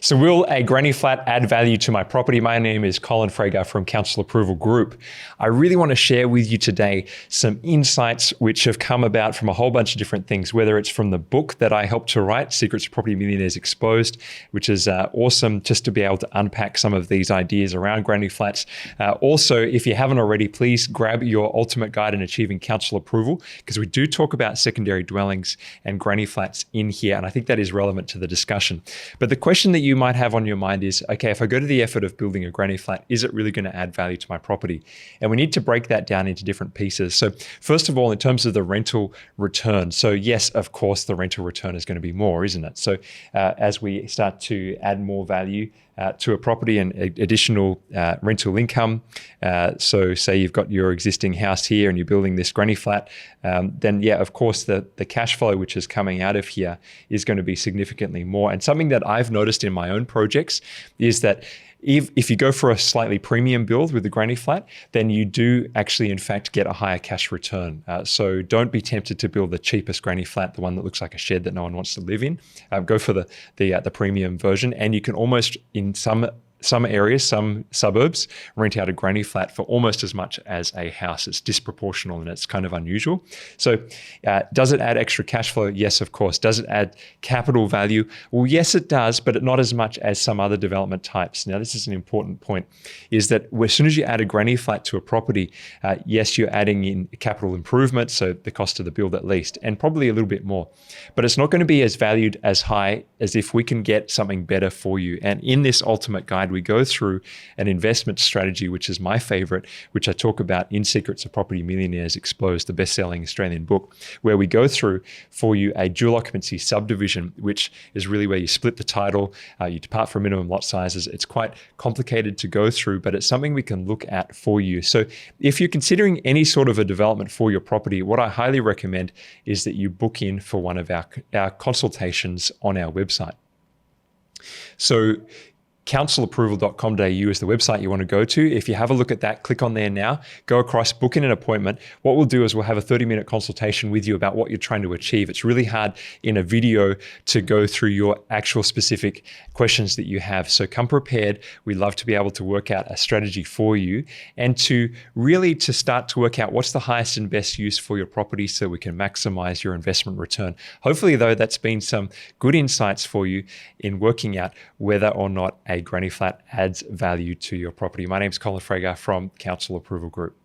So will a granny flat add value to my property? My name is Colin Frager from Council Approval Group. I really want to share with you today some insights which have come about from a whole bunch of different things, whether it's from the book that I helped to write, Secrets of Property Millionaires Exposed, which is awesome just to be able to unpack some of these ideas around granny flats. Also, if you haven't already, please grab your ultimate guide in achieving council approval, because we do talk about secondary dwellings and granny flats in here, and I think that is relevant to the discussion. But the question that you might have on your mind is, okay, if I go to the effort of building a granny flat, is it really going to add value to my property? And we need to break that down into different pieces. So first of all, in terms of the rental return, so yes, of course, the rental return is going to be more, isn't it? So as we start to add more value to a property and additional rental income. So say you've got your existing house here and you're building this granny flat, then yeah, of course, the cash flow which is coming out of here is going to be significantly more. And something that I've noticed in my own projects is that if you go for a slightly premium build with the granny flat, then you do actually, in fact, get a higher cash return. So don't be tempted to build the cheapest granny flat, the one that looks like a shed that no one wants to live in. Go for the premium version, and you can almost, in some areas, some suburbs, rent out a granny flat for almost as much as a house. It's disproportional and it's kind of unusual. So does it add extra cash flow? Yes, of course. Does it add capital value? Well, yes, it does, but not as much as some other development types. Now, this is an important point, is that as soon as you add a granny flat to a property, yes, you're adding in capital improvement, so the cost of the build at least, and probably a little bit more. But it's not going to be as valued as high as if we can get something better for you. And in this ultimate guide, we go through an investment strategy, which is my favorite, which I talk about in Secrets of Property Millionaires Exposed, the best-selling Australian book, where we go through for you a dual occupancy subdivision, which is really where you split the title, you depart from minimum lot sizes. It's quite complicated to go through, but it's something we can look at for you. So if you're considering any sort of a development for your property, what I highly recommend is that you book in for one of our consultations on our website. So councilapproval.com.au is the website you want to go to. If you have a look at that, click on there now, go across, book in an appointment. What we'll do is we'll have a 30-minute consultation with you about what you're trying to achieve. It's really hard in a video to go through your actual specific questions that you have. So come prepared. We love to be able to work out a strategy for you and to start to work out what's the highest and best use for your property so we can maximize your investment return. Hopefully, though, that's been some good insights for you in working out whether or not a granny flat adds value to your property. My name is Colin Frager from Council Approval Group.